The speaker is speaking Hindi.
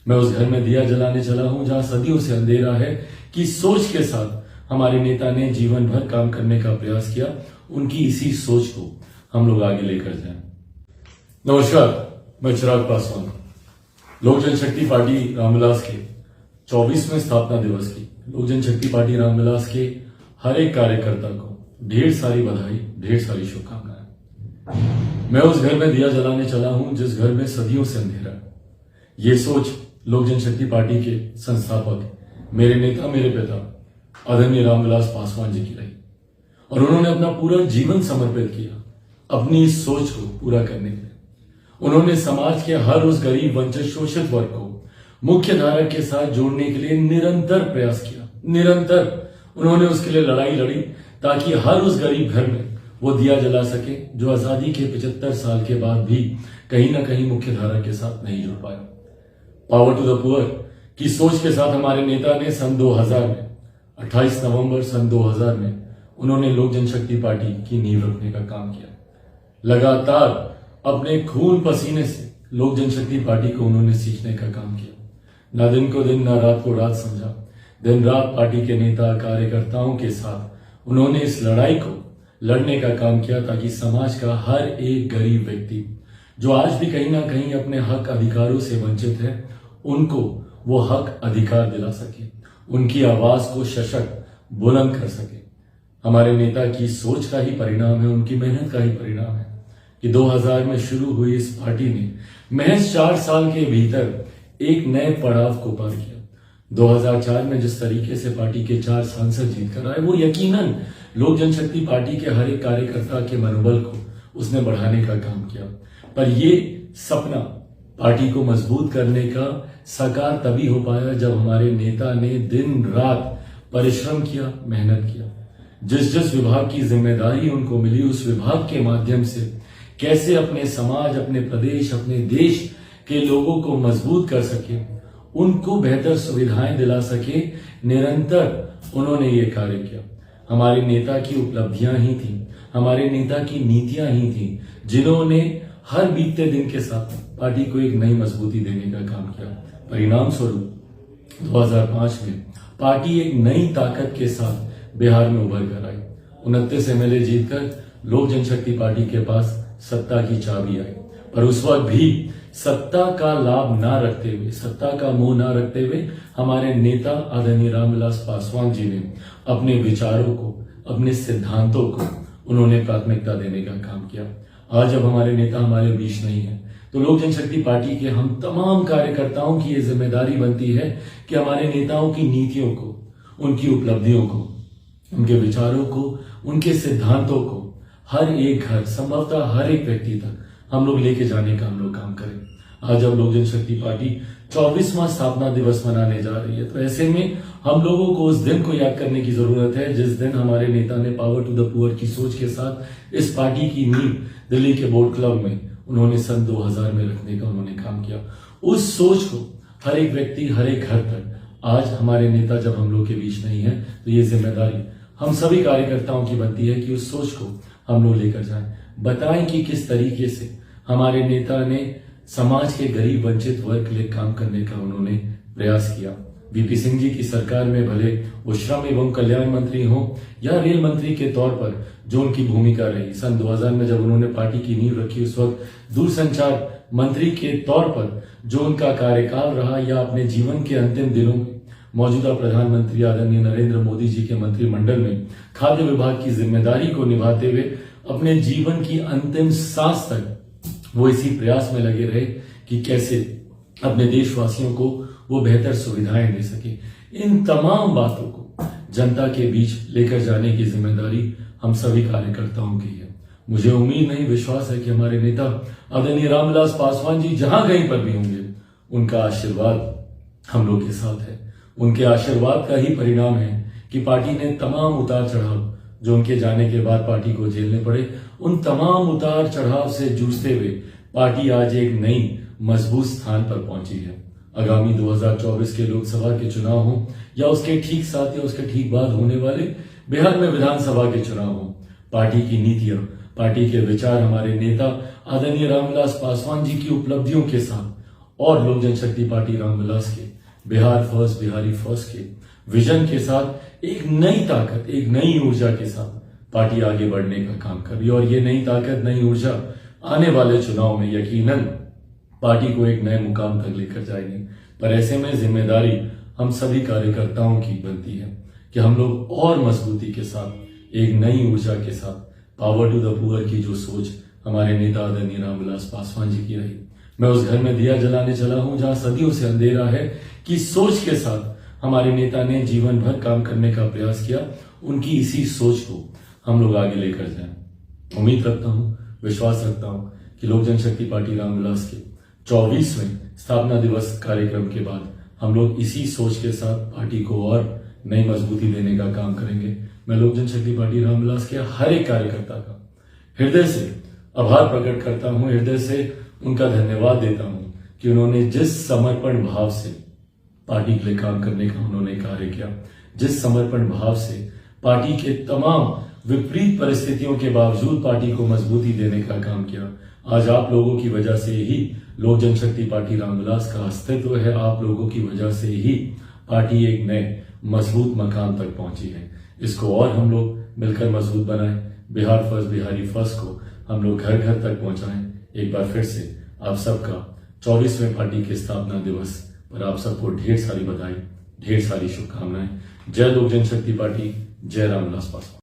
मैं उस घर में दिया जलाने चला हूं जहां सदियों से अंधेरा है कि सोच के साथ हमारे नेता ने जीवन भर काम करने का प्रयास किया। उनकी इसी सोच को हम लोग आगे लेकर जाएं। नमस्कार, मैं चिराग पासवान। लोक जनशक्ति पार्टी रामविलास के 24वें स्थापना दिवस की लोक जनशक्ति पार्टी रामविलास के हर एक कार्यकर्ता को ढेर सारी बधाई, ढेर सारी शुभकामनाएं। मैं उस घर में दिया जलाने चला हूं जिस घर में सदियों से अंधेरा है। ये सोच लोक जनशक्ति पार्टी के संस्थापक, मेरे नेता, मेरे पिता आदरणीय रामविलास पासवान जी की रही और उन्होंने अपना पूरा जीवन समर्पित किया अपनी इस सोच को पूरा करने के लिए। उन्होंने समाज के हर उस गरीब, वंचित, शोषित वर्ग को मुख्य धारा के साथ जोड़ने के लिए निरंतर प्रयास किया। निरंतर उन्होंने उसके लिए लड़ाई लड़ी ताकि हर उस गरीब घर में वो दिया जला सके जो आजादी के 75 साल के बाद भी कहीं ना कहीं मुख्य धारा के साथ नहीं जुड़ पाया। पावर टू द पुअर की सोच के साथ हमारे नेता ने सन 2000 में 28 नवंबर सन 2000 में उन्होंने लोक जनशक्ति पार्टी की नींव रखने का काम किया। लगातार अपने खून पसीने से लोक जनशक्ति पार्टी को उन्होंने सीखने का काम किया। ना दिन को दिन, ना रात को रात समझा। दिन रात पार्टी के नेता, कार्यकर्ताओं के साथ उन्होंने इस लड़ाई को लड़ने का काम किया ताकि समाज का हर एक गरीब व्यक्ति जो आज भी कहीं ना कहीं अपने हक अधिकारों से वंचित है, उनको वो हक अधिकार दिला सके, उनकी आवाज को सशक्त बुलंद कर सके। हमारे नेता की सोच का ही परिणाम है, उनकी मेहनत का ही परिणाम है कि 2000 में शुरू हुई इस पार्टी ने महज 4 साल के भीतर एक नए पड़ाव को पार किया। 2004 में जिस तरीके से पार्टी के 4 सांसद जीत कर आए, वो यकीनन लोक जनशक्ति पार्टी के हर एक कार्यकर्ता के मनोबल को उसने बढ़ाने का काम किया। पर ये सपना पार्टी को मजबूत करने का साकार तभी हो पाया जब हमारे नेता ने दिन रात परिश्रम किया, मेहनत किया। जिस जिस विभाग की जिम्मेदारी उनको मिली, उस विभाग के माध्यम से कैसे अपने समाज, अपने प्रदेश, अपने देश के लोगों को मजबूत कर सके, उनको बेहतर सुविधाएं दिला सके, निरंतर उन्होंने ये कार्य किया। हमारे नेता की उपलब्धियां ही थी, हमारे नेता की नीतियां ही थी जिन्होंने हर बीतते दिन के साथ पार्टी को एक नई मजबूती देने का काम किया। परिणाम स्वरूप 2005 में पार्टी एक नई ताकत के साथ बिहार में उभर कर आई। 29 एमएलए जीतकर लोक जनशक्ति पार्टी के पास सत्ता की चाबी आई। पर उस वक्त भी सत्ता का लाभ ना रखते हुए, सत्ता का मोह ना रखते हुए हमारे नेता आदरणीय रामविलास पासवान जी ने अपने विचारों को, अपने सिद्धांतों को उन्होंने प्राथमिकता देने का काम किया। आज जब हमारे नेता हमारे बीच नहीं है तो लोक जनशक्ति पार्टी के हम तमाम कार्यकर्ताओं की ये जिम्मेदारी बनती है कि हमारे नेताओं की नीतियों को, उनकी उपलब्धियों को, उनके विचारों को, उनके सिद्धांतों को हर एक घर, संभवतः हर एक व्यक्ति तक हम लोग लेके जाने का हम लोग काम करें। आज जब लोक जनशक्ति पार्टी 24वां स्थापना दिवस मनाने जा रही है तो ऐसे में हम लोगों को उस दिन को याद करने की जरूरत है जिस दिन हमारे नेता ने पावर टू द पुअर की सोच के साथ इस पार्टी की नींव दिल्ली के बोर्ड क्लब में उन्होंने सन 2000 में रखने का उन्होंने काम किया। उस सोच को हर एक व्यक्ति, हर एक घर तक आज हमारे नेता जब हम लोग के बीच नहीं है तो ये जिम्मेदारी हम सभी कार्यकर्ताओं की बनती है कि उस सोच को हम लोग लेकर जाएं, बताएं कि किस तरीके से हमारे नेता ने समाज के गरीब, वंचित वर्ग के लिए काम करने का उन्होंने प्रयास किया। वीपी सिंह जी की सरकार में भले वो श्रम एवं कल्याण मंत्री हो या रेल मंत्री के तौर पर जो उनकी भूमिका रही, सन 2000 में जब उन्होंने पार्टी की नींव रखी उस वक्त दूरसंचार मंत्री के तौर पर जो उनका कार्यकाल रहा, या अपने जीवन के अंतिम दिनों में मौजूदा प्रधानमंत्री आदरणीय नरेंद्र मोदी जी के मंत्रिमंडल में खाद्य विभाग की जिम्मेदारी को निभाते हुए अपने जीवन की अंतिम सांस तक वो इसी प्रयास में लगे रहे कि कैसे अपने देशवासियों को वो बेहतर सुविधाएं दे सके। इन तमाम बातों को जनता के बीच लेकर जाने की जिम्मेदारी हम सभी कार्यकर्ताओं की है। मुझे उम्मीद नहीं, विश्वास है कि हमारे नेता आदरणीय रामविलास पासवान जी जहां कहीं पर भी होंगे, उनका आशीर्वाद हम लोग के साथ है। उनके आशीर्वाद का ही परिणाम है कि पार्टी ने तमाम उतार चढ़ाव जो उनके जाने के बाद पार्टी को झेलने पड़े, उन तमाम उतार चढ़ाव से जूझते हुए पार्टी आज एक नई मजबूत स्थान पर पहुंची है। आगामी 2024 के लोकसभा के चुनाव हो या उसके ठीक साथ या उसके ठीक बाद होने वाले बिहार में विधानसभा के चुनाव हो, पार्टी की नीतियां, पार्टी के विचार हमारे नेता आदरणीय रामविलास पासवान जी की उपलब्धियों के साथ और लोक जनशक्ति पार्टी रामविलास के बिहार फर्स्ट बिहारी फर्स्ट के विजन के साथ एक नई ताकत, एक नई ऊर्जा के साथ पार्टी आगे बढ़ने का काम कर रही है। और ये नई ताकत, नई ऊर्जा आने वाले चुनाव में यकीनन पार्टी को एक नए मुकाम तक लेकर जाएगी। पर ऐसे में जिम्मेदारी हम सभी कार्यकर्ताओं की बनती है कि हम लोग और मजबूती के साथ, एक नई ऊर्जा के साथ, पावर टू द पुअर की जो सोच हमारे नेता आदरणीय रामविलास पासवान जी की रही, मैं उस घर में दिया जलाने चला हूं जहां सदियों से अंधेरा है, कि सोच के साथ हमारे नेता ने जीवन भर काम करने का प्रयास किया। उनकी इसी सोच को हम लोग आगे लेकर जाएं। उम्मीद रखता हूं, विश्वास रखता हूं कि लोक जनशक्ति पार्टी रामविलास के 24वें स्थापना दिवस कार्यक्रम के बाद हम लोग इसी सोच के साथ पार्टी को और नई मजबूती देने का काम करेंगे। मैं लोक जनशक्ति पार्टी रामविलास के हर एक कार्यकर्ता का हृदय से आभार प्रकट करता हूं, हृदय से उनका धन्यवाद देता हूं कि उन्होंने जिस समर्पण भाव से पार्टी के लिए काम करने का उन्होंने कार्य किया, जिस समर्पण भाव से पार्टी के तमाम विपरीत परिस्थितियों के बावजूद पार्टी को मजबूती देने का काम किया। आज आप लोगों की वजह से ही लोक जनशक्ति पार्टी रामविलास का अस्तित्व है। आप लोगों की वजह से ही पार्टी एक नए मजबूत मकाम तक पहुंची है। इसको और हम लोग मिलकर मजबूत बनाएं। बिहार फर्स्ट बिहारी फर्स्ट को हम लोग घर घर तक पहुंचाएं। एक बार फिर से आप सबका 24वें पार्टी के स्थापना दिवस पर आप सबको ढेर सारी बधाई, ढेर सारी शुभकामनाएं। जय लोक जनशक्ति पार्टी, जय रामविलास पासवान।